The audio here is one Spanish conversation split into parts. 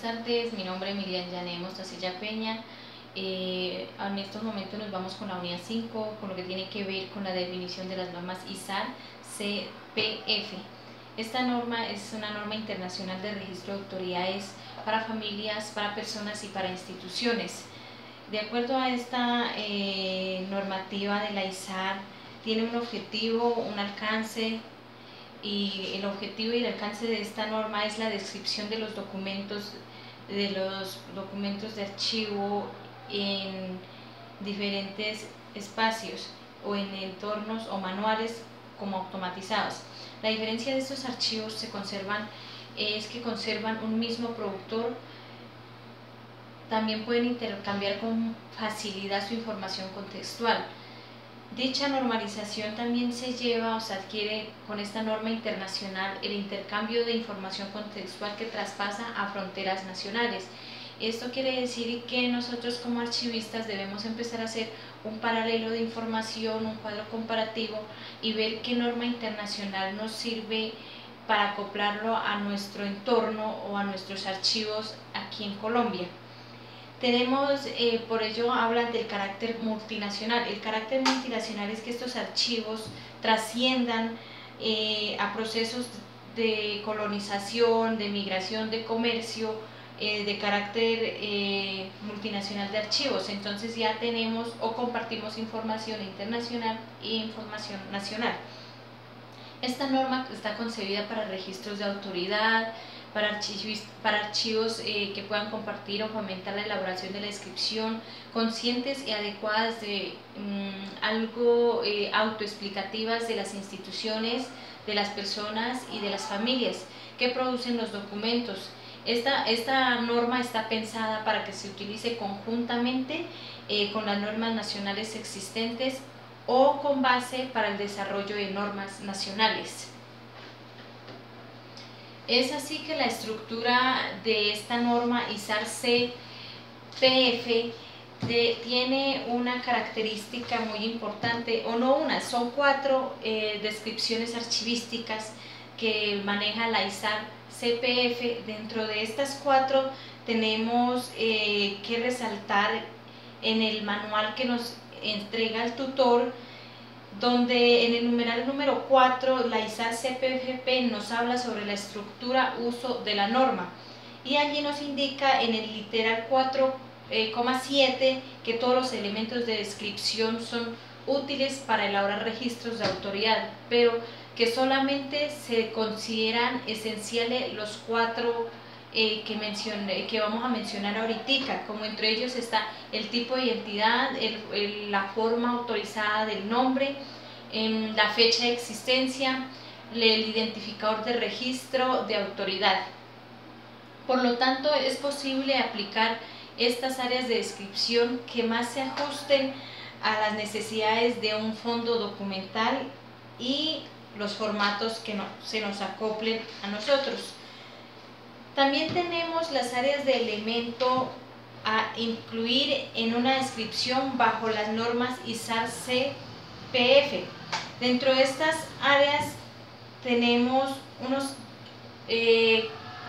tardes, mi nombre es Miriam Yané Mostacilla Peña. En estos momentos nos vamos con la unidad 5, con lo que tiene que ver con la definición de las normas ISAR CPF. Esta norma es una norma internacional de registro de autoridades para familias, para personas y para instituciones. De acuerdo a esta normativa de la ISAR, tiene un objetivo, un alcance, y el objetivo y el alcance de esta norma es la descripción de los documentos de archivo en diferentes espacios o en entornos o manuales como automatizados. La diferencia de estos archivos es que conservan un mismo productor. También pueden intercambiar con facilidad su información contextual. Dicha normalización también se adquiere con esta norma internacional el intercambio de información contextual que traspasa a fronteras nacionales. Esto quiere decir que nosotros como archivistas debemos empezar a hacer un paralelo de información, un cuadro comparativo y ver qué norma internacional nos sirve para acoplarlo a nuestro entorno o a nuestros archivos aquí en Colombia. Por ello hablan del carácter multinacional. El carácter multinacional es que estos archivos trasciendan a procesos de colonización, de migración, de comercio, de carácter multinacional de archivos. Entonces ya tenemos o compartimos información internacional e información nacional. Esta norma está concebida para registros de autoridad, para archivos que puedan compartir o fomentar la elaboración de la descripción, conscientes y adecuadas de algo autoexplicativas de las instituciones, de las personas y de las familias que producen los documentos. Esta norma está pensada para que se utilice conjuntamente con las normas nacionales existentes o con base para el desarrollo de normas nacionales. Es así que la estructura de esta norma ISAR CPF tiene una característica muy importante, o no una, son 4 descripciones archivísticas que maneja la ISAR CPF. Dentro de estas 4 tenemos que resaltar en el manual que nos entrega el tutor, donde en el numeral número 4 la ISAR CPF nos habla sobre la estructura uso de la norma, y allí nos indica en el literal 4,7 que todos los elementos de descripción son útiles para elaborar registros de autoridad, pero que solamente se consideran esenciales los 4 que vamos a mencionar ahorita, como entre ellos está el tipo de identidad, la forma autorizada del nombre, la fecha de existencia, el identificador de registro de autoridad. Por lo tanto, es posible aplicar estas áreas de descripción que más se ajusten a las necesidades de un fondo documental y los formatos que se nos acoplen a nosotros. También tenemos las áreas de elemento a incluir en una descripción bajo las normas ISAR CPF. Dentro de estas áreas tenemos unos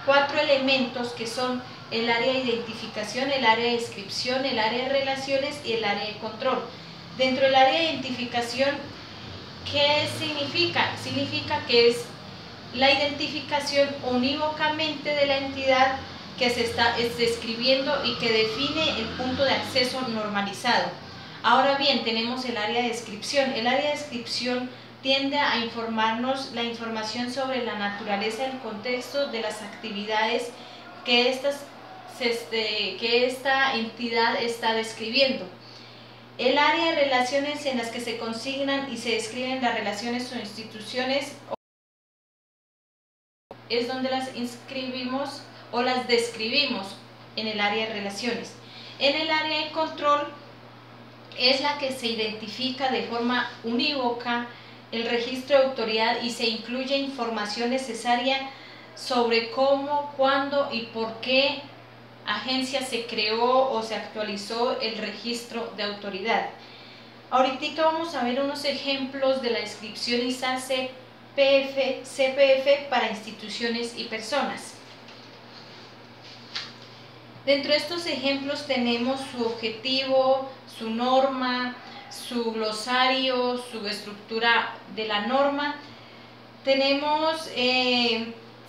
4 elementos que son el área de identificación, el área de descripción, el área de relaciones y el área de control. Dentro del área de identificación, ¿qué significa? Significa que es la identificación unívocamente de la entidad que se está describiendo y que define el punto de acceso normalizado. Ahora bien, tenemos el área de descripción. El área de descripción tiende a informarnos la información sobre la naturaleza, el contexto de las actividades que esta entidad está describiendo. El área de relaciones, en las que se consignan y se describen las relaciones o instituciones, es donde las inscribimos o las describimos en el área de relaciones. En el área de control es la que se identifica de forma unívoca el registro de autoridad y se incluye información necesaria sobre cómo, cuándo y por qué agencia se creó o se actualizó el registro de autoridad. Ahorita vamos a ver unos ejemplos de la descripción ISAR CPF para instituciones y personas. Dentro de estos ejemplos tenemos su objetivo, su norma, su glosario, su estructura de la norma. Tenemos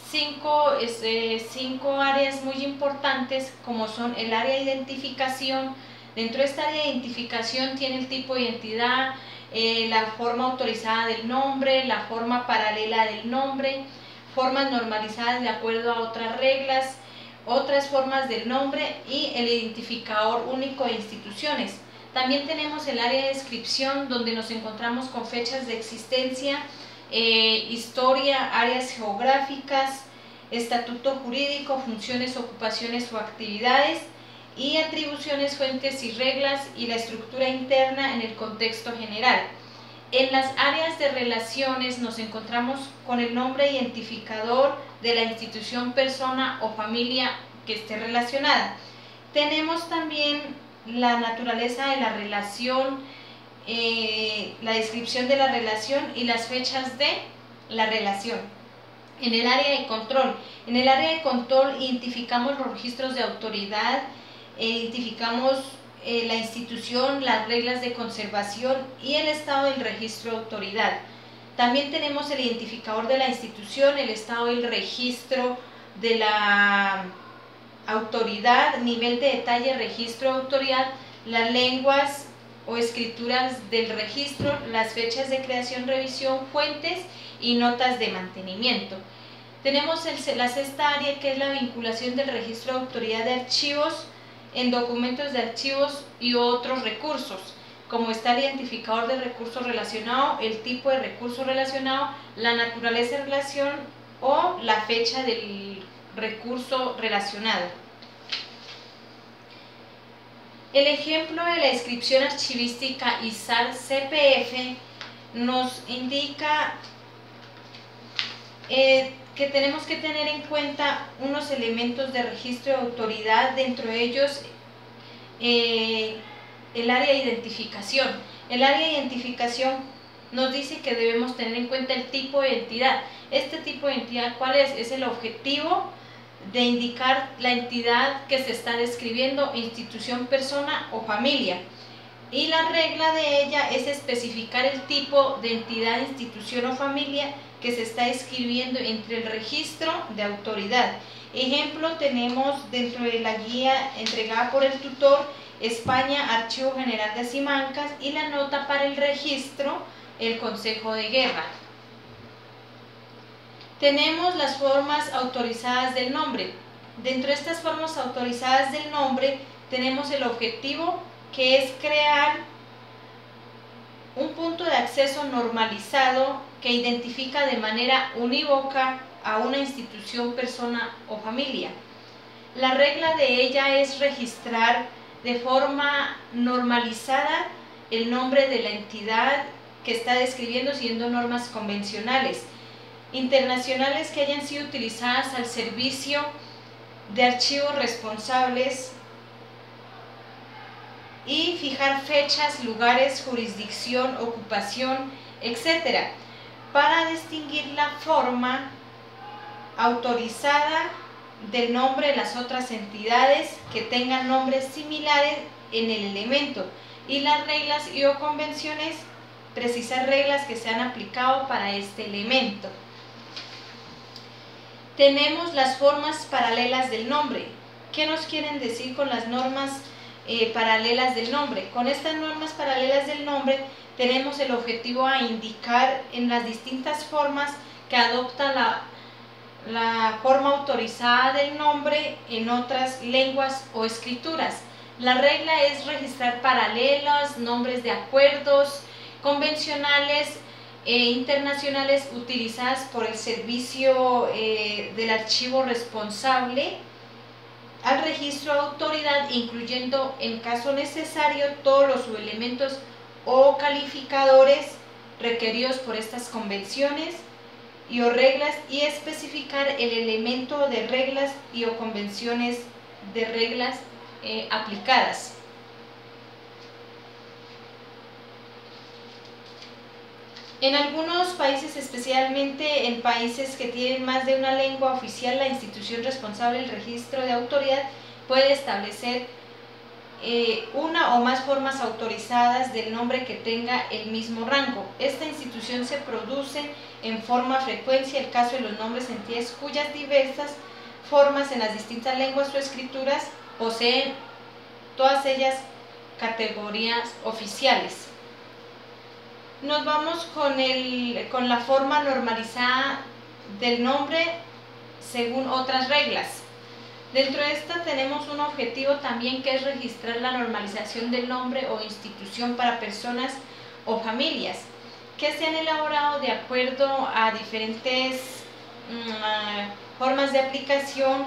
cinco áreas muy importantes, como son el área de identificación. Dentro de esta área de identificación tiene el tipo de identidad, la forma autorizada del nombre, la forma paralela del nombre, formas normalizadas de acuerdo a otras reglas, otras formas del nombre y el identificador único de instituciones. También tenemos el área de descripción, donde nos encontramos con fechas de existencia, historia, áreas geográficas, estatuto jurídico, funciones, ocupaciones o actividades, y atribuciones, fuentes y reglas, y la estructura interna en el contexto general. En las áreas de relaciones nos encontramos con el nombre identificador de la institución, persona o familia que esté relacionada. Tenemos también la naturaleza de la relación, la descripción de la relación y las fechas de la relación. En el área de control identificamos los registros de autoridad, identificamos la institución, las reglas de conservación y el estado del registro de autoridad. También tenemos el identificador de la institución, el estado del registro de la autoridad, nivel de detalle, registro de autoridad, las lenguas o escrituras del registro, las fechas de creación, revisión, fuentes y notas de mantenimiento. Tenemos la sexta área, que es la vinculación del registro de autoridad de archivos en documentos de archivos y otros recursos, como está el identificador del recurso relacionado, el tipo de recurso relacionado, la naturaleza de relación o la fecha del recurso relacionado. El ejemplo de la descripción archivística ISAR-CPF nos indica que tenemos que tener en cuenta unos elementos de registro de autoridad, dentro de ellos el área de identificación. El área de identificación nos dice que debemos tener en cuenta el tipo de entidad. Este tipo de entidad, ¿cuál es? Es el objetivo de indicar la entidad que se está describiendo, institución, persona o familia. Y la regla de ella es especificar el tipo de entidad, institución o familia que se está escribiendo entre el registro de autoridad. Ejemplo tenemos dentro de la guía entregada por el tutor, España, Archivo General de Simancas, y la nota para el registro, el Consejo de Guerra. Tenemos las formas autorizadas del nombre. Dentro de estas formas autorizadas del nombre tenemos el objetivo, que es crear un punto de acceso normalizado que identifica de manera unívoca a una institución, persona o familia. La regla de ella es registrar de forma normalizada el nombre de la entidad que está describiendo, siguiendo normas convencionales, internacionales que hayan sido utilizadas al servicio de archivos responsables, y fijar fechas, lugares, jurisdicción, ocupación, etc., para distinguir la forma autorizada del nombre de las otras entidades que tengan nombres similares en el elemento, y las reglas y o convenciones, precisar reglas que se han aplicado para este elemento. Tenemos las formas paralelas del nombre. ¿Qué nos quieren decir con las normas paralelas del nombre? Con estas normas paralelas del nombre tenemos el objetivo a indicar en las distintas formas que adopta la forma autorizada del nombre en otras lenguas o escrituras. La regla es registrar paralelos, nombres de acuerdos convencionales e internacionales utilizadas por el servicio del archivo responsable al registro de autoridad, incluyendo en caso necesario todos los subelementos o calificadores requeridos por estas convenciones y o reglas, y especificar el elemento de reglas y o convenciones de reglas aplicadas. En algunos países, especialmente en países que tienen más de una lengua oficial, la institución responsable del registro de autoridad puede establecer una o más formas autorizadas del nombre que tenga el mismo rango. Esta institución se produce en forma frecuencia el caso de los nombres entidades cuyas diversas formas en las distintas lenguas o escrituras poseen todas ellas categorías oficiales. Nos vamos con la forma normalizada del nombre según otras reglas. Dentro de esta tenemos un objetivo también, que es registrar la normalización del nombre o institución para personas o familias que se han elaborado de acuerdo a diferentes formas de aplicación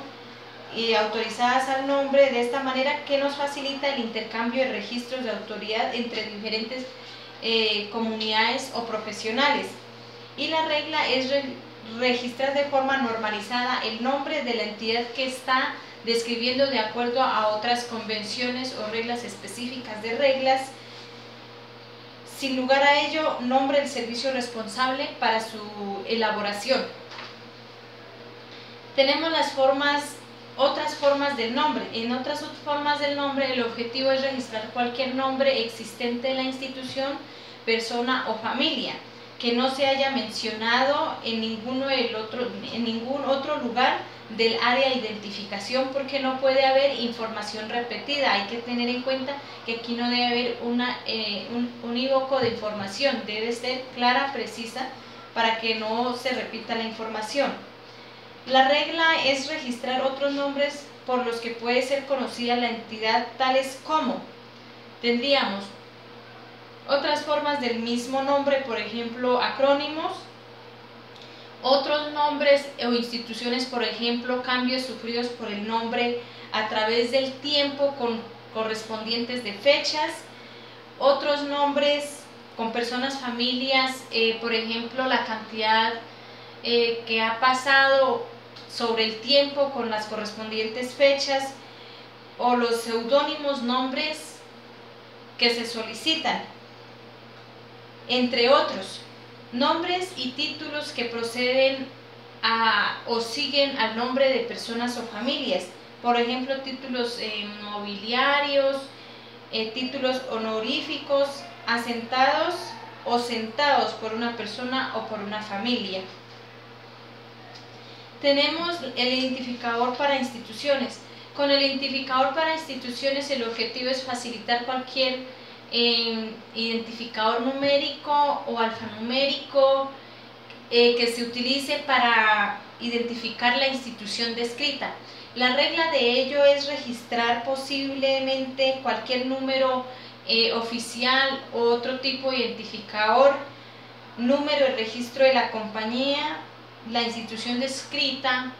y autorizadas al nombre, de esta manera que nos facilita el intercambio de registros de autoridad entre diferentes comunidades o profesionales. Y la regla es registrar de forma normalizada el nombre de la entidad que está describiendo de acuerdo a otras convenciones o reglas específicas de reglas. Sin lugar a ello, nombre del servicio responsable para su elaboración. Tenemos otras formas del nombre. En otras formas del nombre, el objetivo es registrar cualquier nombre existente de la institución, persona o familia que no se haya mencionado en ningún otro lugar del área de identificación, porque no puede haber información repetida. Hay que tener en cuenta que aquí no debe haber un unívoco de información, debe ser clara, precisa, para que no se repita la información. La regla es registrar otros nombres por los que puede ser conocida la entidad, tales como, tendríamos otras formas del mismo nombre, por ejemplo, acrónimos, otros nombres o instituciones, por ejemplo, cambios sufridos por el nombre a través del tiempo con correspondientes de fechas, otros nombres con personas, familias, por ejemplo, la cantidad que ha pasado sobre el tiempo con las correspondientes fechas, o los seudónimos nombres que se solicitan, entre otros. Nombres y títulos que proceden o siguen al nombre de personas o familias, por ejemplo, títulos nobiliarios, títulos honoríficos, asentados o sentados por una persona o por una familia. Tenemos el identificador para instituciones. Con el identificador para instituciones, el objetivo es facilitar cualquier identificador numérico o alfanumérico que se utilice para identificar la institución descrita. La regla de ello es registrar posiblemente cualquier número oficial o otro tipo de identificador, número de registro de la compañía, la institución descrita,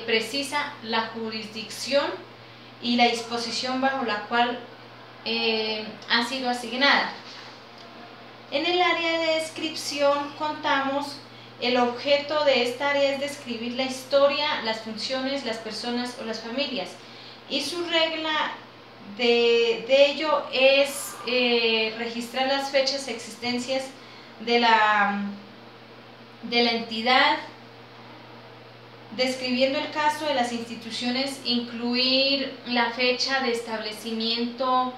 precisa la jurisdicción y la disposición bajo la cual ha sido asignada. En el área de descripción contamos, el objeto de esta área es describir la historia, las funciones, las personas o las familias, y su regla de ello es registrar las fechas y existencias de la entidad, describiendo el caso de las instituciones, incluir la fecha de establecimiento,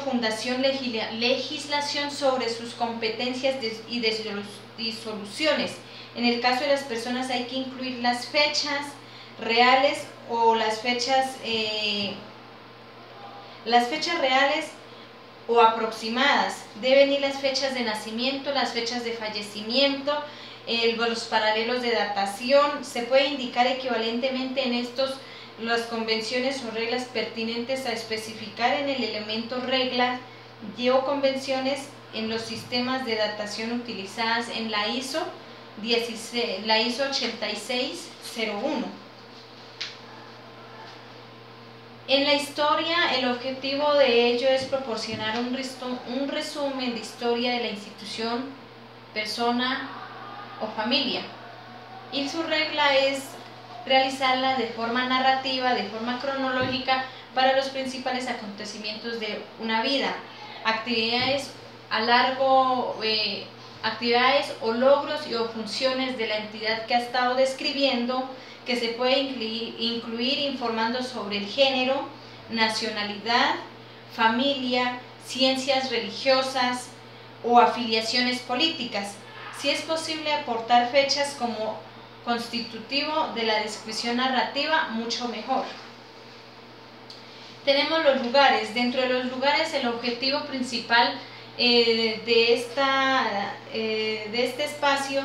fundación, legislación sobre sus competencias y disoluciones. En el caso de las personas hay que incluir las fechas reales o las fechas reales o aproximadas. Deben ir las fechas de nacimiento, las fechas de fallecimiento, los paralelos de datación. Se puede indicar equivalentemente en estos las convenciones o reglas pertinentes a especificar en el elemento regla o convenciones en los sistemas de datación utilizadas en la ISO 8601. En la historia, el objetivo de ello es proporcionar un resumen de historia de la institución, persona o familia, y su regla es realizarla de forma narrativa, de forma cronológica, para los principales acontecimientos de una vida, actividades o logros o funciones de la entidad que ha estado describiendo, que se puede incluir informando sobre el género, nacionalidad, familia, ciencias religiosas o afiliaciones políticas. Si es posible aportar fechas como constitutivo de la descripción narrativa, mucho mejor. Tenemos los lugares. Dentro de los lugares, el objetivo principal de este espacio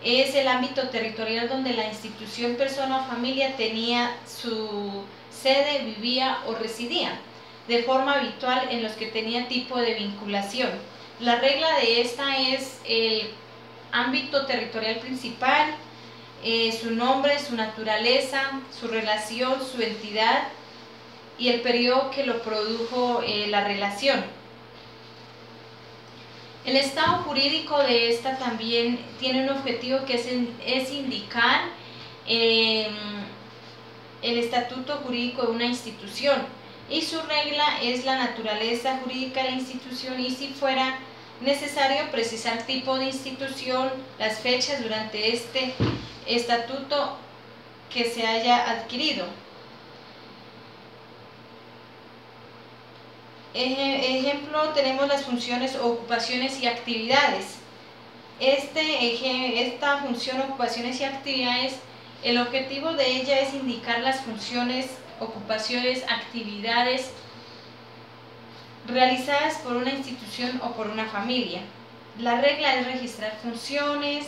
es el ámbito territorial donde la institución, persona o familia tenía su sede, vivía o residía de forma habitual, en los que tenía tipo de vinculación. La regla de esta es el ámbito territorial principal, su nombre, su naturaleza, su relación, su entidad y el periodo que lo produjo la relación. El estado jurídico de esta también tiene un objetivo que es indicar el estatuto jurídico de una institución, y su regla es la naturaleza jurídica de la institución, y si fuera necesario precisar tipo de institución, las fechas durante este estatuto que se haya adquirido. Ejemplo, tenemos las funciones, ocupaciones y actividades. Esta función, ocupaciones y actividades, el objetivo de ella es indicar las funciones, ocupaciones, actividades realizadas por una institución o por una familia. La regla es registrar funciones,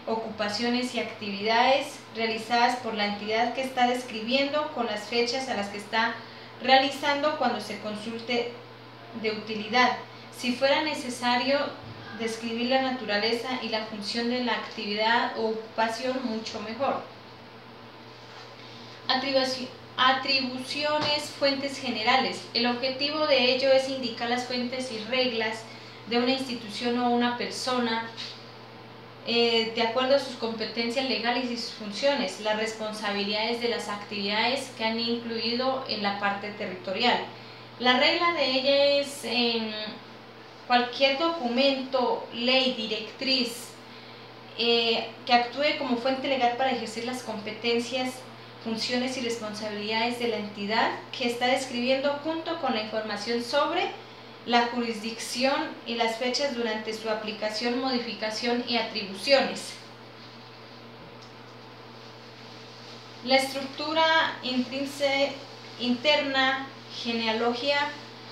ocupaciones y actividades realizadas por la entidad que está describiendo, con las fechas a las que está realizando cuando se consulte de utilidad. Si fuera necesario describir la naturaleza y la función de la actividad o ocupación, mucho mejor. Atribuciones, fuentes generales. El objetivo de ello es indicar las fuentes y reglas de una institución o una persona de acuerdo a sus competencias legales y sus funciones, las responsabilidades de las actividades que han incluido en la parte territorial. La regla de ella es cualquier documento, ley, directriz que actúe como fuente legal para ejercer las competencias, funciones y responsabilidades de la entidad que está describiendo, junto con la información sobre la jurisdicción y las fechas durante su aplicación, modificación y atribuciones. La estructura interna, genealogía.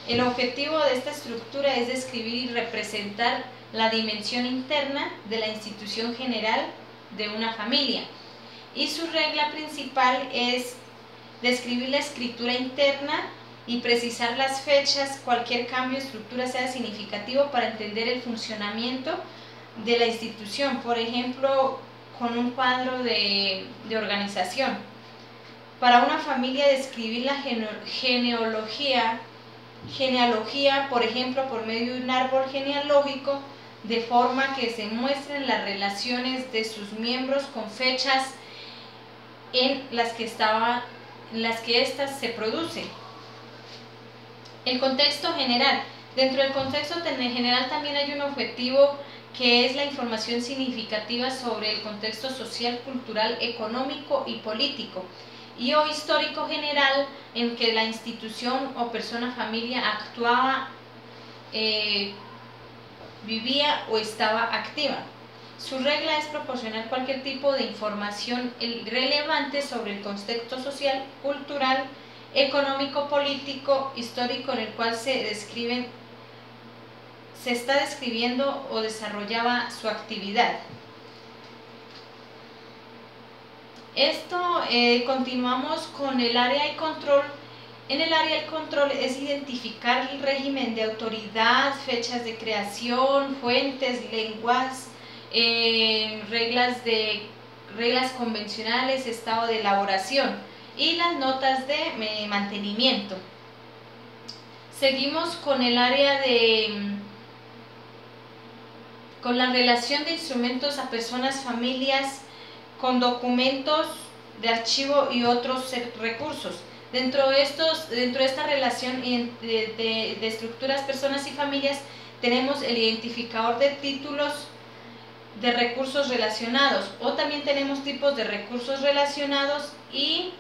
El objetivo de esta estructura es describir y representar la dimensión interna de la institución general de una familia, y su regla principal es describir la escritura interna y precisar las fechas. Cualquier cambio de estructura sea significativo para entender el funcionamiento de la institución, por ejemplo, con un cuadro de organización. Para una familia, describir la genealogía, por ejemplo, por medio de un árbol genealógico, de forma que se muestren las relaciones de sus miembros con fechas en las que éstas se producen. El contexto general. Dentro del contexto general también hay un objetivo que es la información significativa sobre el contexto social, cultural, económico y político, y o histórico general en que la institución o persona familia actuaba, vivía o estaba activa. Su regla es proporcionar cualquier tipo de información relevante sobre el contexto social, cultural, económico, político, histórico en el cual se está describiendo o desarrollaba su actividad. Continuamos con el área de control. En el área del control es identificar el régimen de autoridad, fechas de creación, fuentes, lenguas, reglas convencionales, estado de elaboración y las notas de mantenimiento. Seguimos con el área con la relación de instrumentos a personas, familias, con documentos de archivo y otros recursos. Dentro de esta relación de estructuras, personas y familias, tenemos el identificador de títulos de recursos relacionados, o también tenemos tipos de recursos relacionados y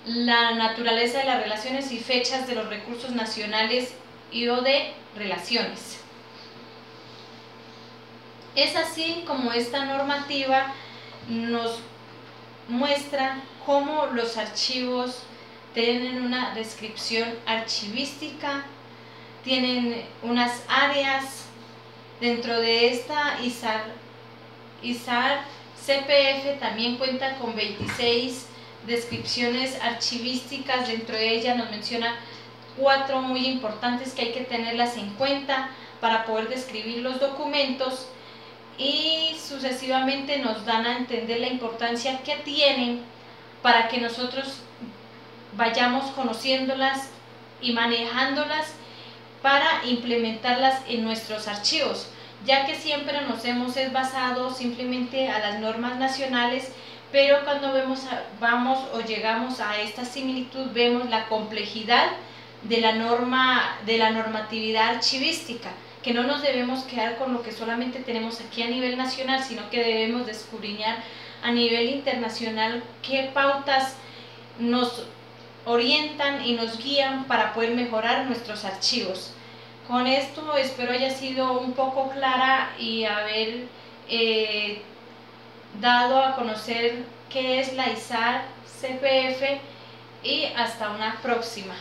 la naturaleza de las relaciones y fechas de los recursos nacionales y o de relaciones. Es así como esta normativa nos muestra cómo los archivos tienen una descripción archivística, tienen unas áreas. Dentro de esta ISAR CPF también cuenta con 26 descripciones archivísticas. Dentro de ella nos menciona 4 muy importantes que hay que tenerlas en cuenta para poder describir los documentos, y sucesivamente nos dan a entender la importancia que tienen para que nosotros vayamos conociéndolas y manejándolas para implementarlas en nuestros archivos, ya que siempre nos hemos basado simplemente a las normas nacionales, pero cuando vamos o llegamos a esta similitud vemos la complejidad de la normatividad archivística, que no nos debemos quedar con lo que solamente tenemos aquí a nivel nacional, sino que debemos de escudriñar a nivel internacional qué pautas nos orientan y nos guían para poder mejorar nuestros archivos. Con esto espero haya sido un poco clara y haber dado a conocer qué es la ISAR CPF, y hasta una próxima.